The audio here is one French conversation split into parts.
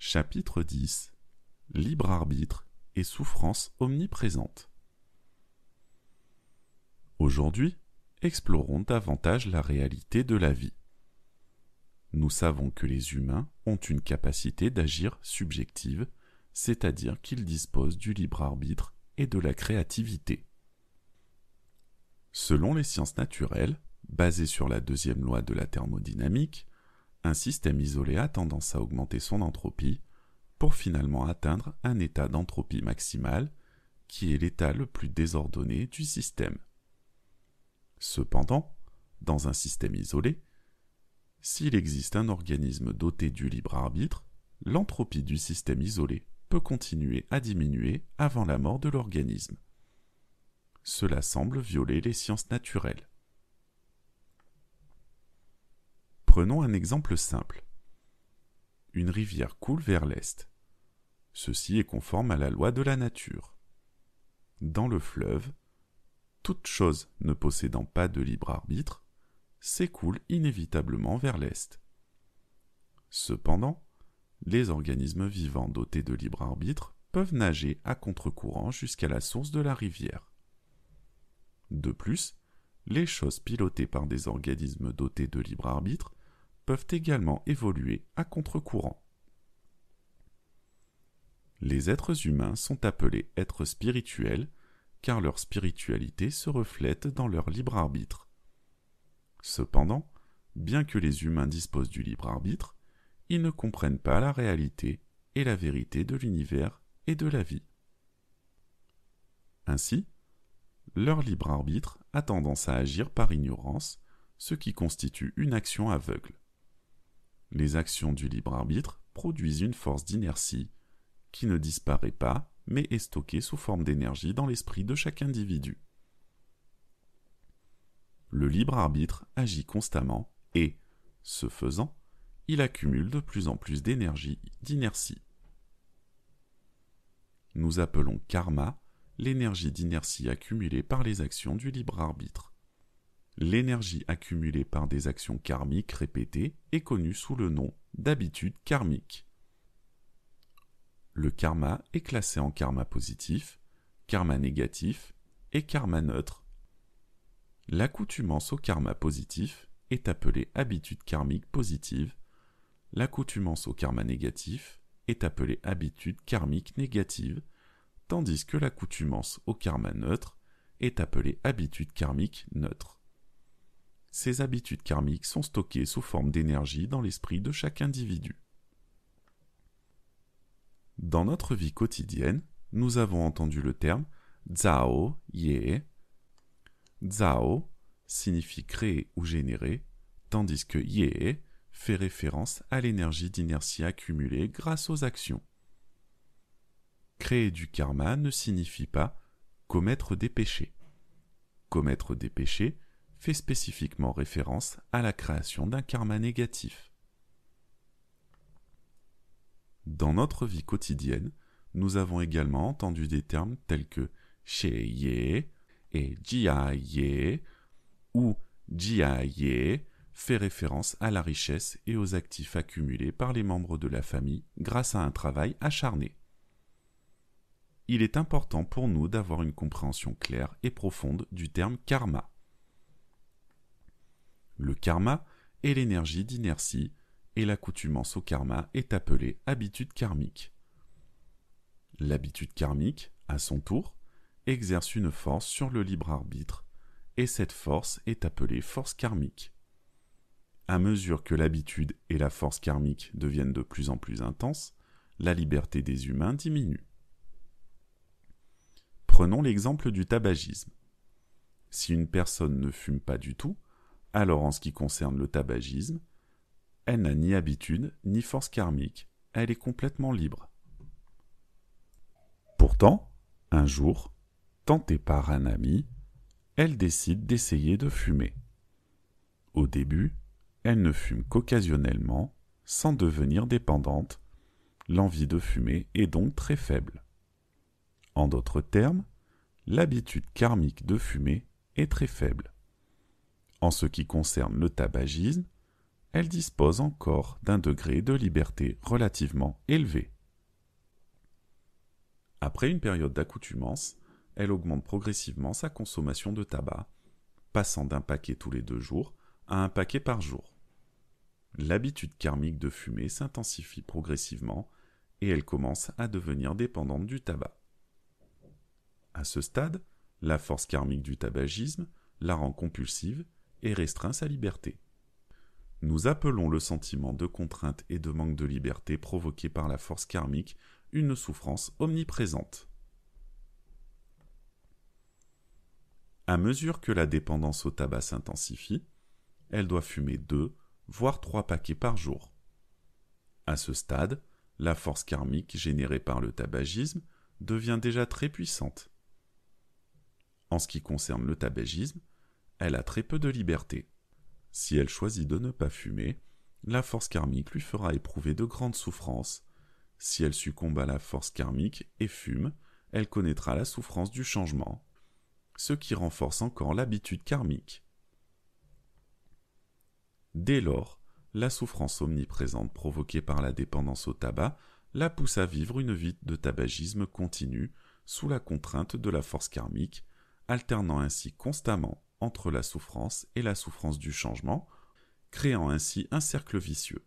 Chapitre 10. Libre arbitre et souffrance omniprésente. Aujourd'hui, explorons davantage la réalité de la vie. Nous savons que les humains ont une capacité d'agir subjective, c'est-à-dire qu'ils disposent du libre arbitre et de la créativité. Selon les sciences naturelles, basées sur la deuxième loi de la thermodynamique, un système isolé a tendance à augmenter son entropie pour finalement atteindre un état d'entropie maximale qui est l'état le plus désordonné du système. Cependant, dans un système isolé, s'il existe un organisme doté du libre arbitre, l'entropie du système isolé peut continuer à diminuer avant la mort de l'organisme. Cela semble violer les sciences naturelles. Prenons un exemple simple. Une rivière coule vers l'est. Ceci est conforme à la loi de la nature. Dans le fleuve, toute chose ne possédant pas de libre arbitre s'écoule inévitablement vers l'est. Cependant, les organismes vivants dotés de libre arbitre peuvent nager à contre-courant jusqu'à la source de la rivière. De plus, les choses pilotées par des organismes dotés de libre arbitre peuvent également évoluer à contre-courant. Les êtres humains sont appelés êtres spirituels car leur spiritualité se reflète dans leur libre arbitre. Cependant, bien que les humains disposent du libre arbitre, ils ne comprennent pas la réalité et la vérité de l'univers et de la vie. Ainsi, leur libre arbitre a tendance à agir par ignorance, ce qui constitue une action aveugle. Les actions du libre arbitre produisent une force d'inertie qui ne disparaît pas, mais est stockée sous forme d'énergie dans l'esprit de chaque individu. Le libre arbitre agit constamment et, ce faisant, il accumule de plus en plus d'énergie d'inertie. Nous appelons karma l'énergie d'inertie accumulée par les actions du libre arbitre. L'énergie accumulée par des actions karmiques répétées est connue sous le nom d'habitude karmique. Le karma est classé en karma positif, karma négatif et karma neutre. L'accoutumance au karma positif est appelée habitude karmique positive, l'accoutumance au karma négatif est appelée habitude karmique négative, tandis que l'accoutumance au karma neutre est appelée habitude karmique neutre. Ces habitudes karmiques sont stockées sous forme d'énergie dans l'esprit de chaque individu. Dans notre vie quotidienne, nous avons entendu le terme Zhao Ye. Zhao signifie créer ou générer, tandis que Ye fait référence à l'énergie d'inertie accumulée grâce aux actions. Créer du karma ne signifie pas commettre des péchés. Commettre des péchés fait spécifiquement référence à la création d'un karma négatif. Dans notre vie quotidienne, nous avons également entendu des termes tels que Xie Ye et Jia Ye, où Jia Ye fait référence à la richesse et aux actifs accumulés par les membres de la famille grâce à un travail acharné. Il est important pour nous d'avoir une compréhension claire et profonde du terme karma. Le karma est l'énergie d'inertie et l'accoutumance au karma est appelée habitude karmique. L'habitude karmique, à son tour, exerce une force sur le libre arbitre et cette force est appelée force karmique. À mesure que l'habitude et la force karmique deviennent de plus en plus intenses, la liberté des humains diminue. Prenons l'exemple du tabagisme. Si une personne ne fume pas du tout, alors en ce qui concerne le tabagisme, elle n'a ni habitude ni force karmique, elle est complètement libre. Pourtant, un jour, tentée par un ami, elle décide d'essayer de fumer. Au début, elle ne fume qu'occasionnellement, sans devenir dépendante. L'envie de fumer est donc très faible. En d'autres termes, l'habitude karmique de fumer est très faible. En ce qui concerne le tabagisme, elle dispose encore d'un degré de liberté relativement élevé. Après une période d'accoutumance, elle augmente progressivement sa consommation de tabac, passant d'un paquet tous les 2 jours à un paquet par jour. L'habitude karmique de fumer s'intensifie progressivement et elle commence à devenir dépendante du tabac. À ce stade, la force karmique du tabagisme la rend compulsive et restreint sa liberté. Nous appelons le sentiment de contrainte et de manque de liberté provoqué par la force karmique une souffrance omniprésente. À mesure que la dépendance au tabac s'intensifie, elle doit fumer 2, voire 3 paquets par jour. À ce stade, la force karmique générée par le tabagisme devient déjà très puissante. En ce qui concerne le tabagisme, elle a très peu de liberté. Si elle choisit de ne pas fumer, la force karmique lui fera éprouver de grandes souffrances. Si elle succombe à la force karmique et fume, elle connaîtra la souffrance du changement, ce qui renforce encore l'habitude karmique. Dès lors, la souffrance omniprésente provoquée par la dépendance au tabac la pousse à vivre une vie de tabagisme continu sous la contrainte de la force karmique, alternant ainsi constamment entre la souffrance et la souffrance du changement, créant ainsi un cercle vicieux.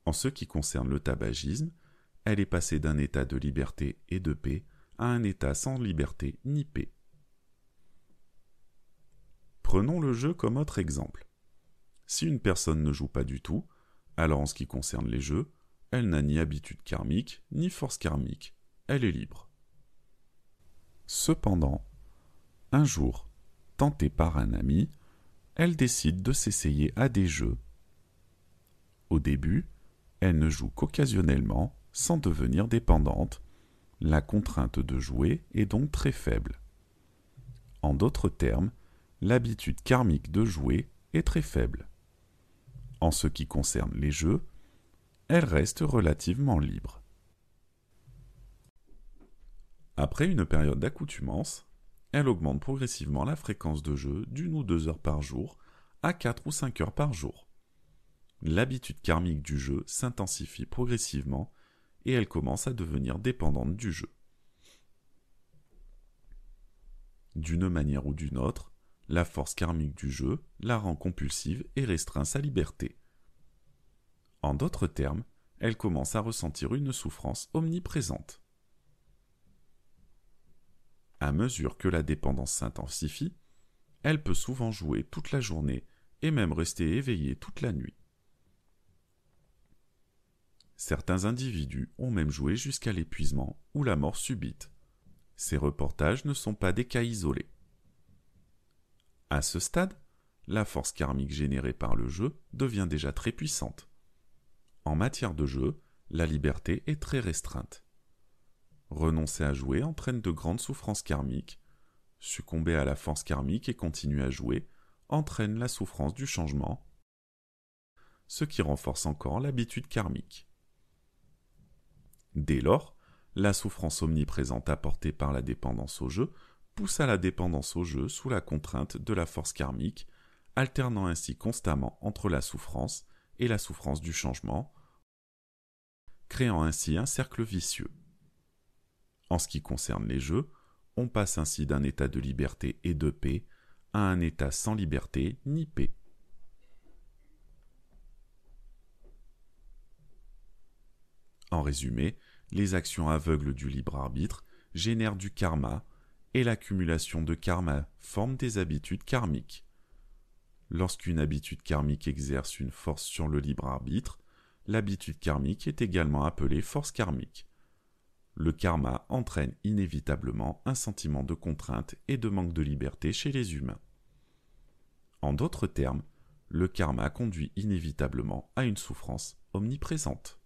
En ce qui concerne le tabagisme, elle est passée d'un état de liberté et de paix à un état sans liberté ni paix. Prenons le jeu comme autre exemple. Si une personne ne joue pas du tout, alors en ce qui concerne les jeux, elle n'a ni habitude karmique, ni force karmique, elle est libre. Cependant, un jour, tentée par un ami, elle décide de s'essayer à des jeux. Au début, elle ne joue qu'occasionnellement, sans devenir dépendante. La contrainte de jouer est donc très faible. En d'autres termes, l'habitude karmique de jouer est très faible. En ce qui concerne les jeux, elle reste relativement libre. Après une période d'accoutumance, elle augmente progressivement la fréquence de jeu d'1 ou 2 heures par jour à 4 ou 5 heures par jour. L'habitude karmique du jeu s'intensifie progressivement et elle commence à devenir dépendante du jeu. D'une manière ou d'une autre, la force karmique du jeu la rend compulsive et restreint sa liberté. En d'autres termes, elle commence à ressentir une souffrance omniprésente. À mesure que la dépendance s'intensifie, elle peut souvent jouer toute la journée et même rester éveillée toute la nuit. Certains individus ont même joué jusqu'à l'épuisement ou la mort subite. Ces reportages ne sont pas des cas isolés. À ce stade, la force karmique générée par le jeu devient déjà très puissante. En matière de jeu, la liberté est très restreinte. Renoncer à jouer entraîne de grandes souffrances karmiques. Succomber à la force karmique et continuer à jouer entraîne la souffrance du changement, ce qui renforce encore l'habitude karmique. Dès lors, la souffrance omniprésente apportée par la dépendance au jeu pousse à la dépendance au jeu sous la contrainte de la force karmique, alternant ainsi constamment entre la souffrance et la souffrance du changement, créant ainsi un cercle vicieux. En ce qui concerne les jeux, on passe ainsi d'un état de liberté et de paix à un état sans liberté ni paix. En résumé, les actions aveugles du libre arbitre génèrent du karma et l'accumulation de karma forme des habitudes karmiques. Lorsqu'une habitude karmique exerce une force sur le libre arbitre, l'habitude karmique est également appelée force karmique. Le karma entraîne inévitablement un sentiment de contrainte et de manque de liberté chez les humains. En d'autres termes, le karma conduit inévitablement à une souffrance omniprésente.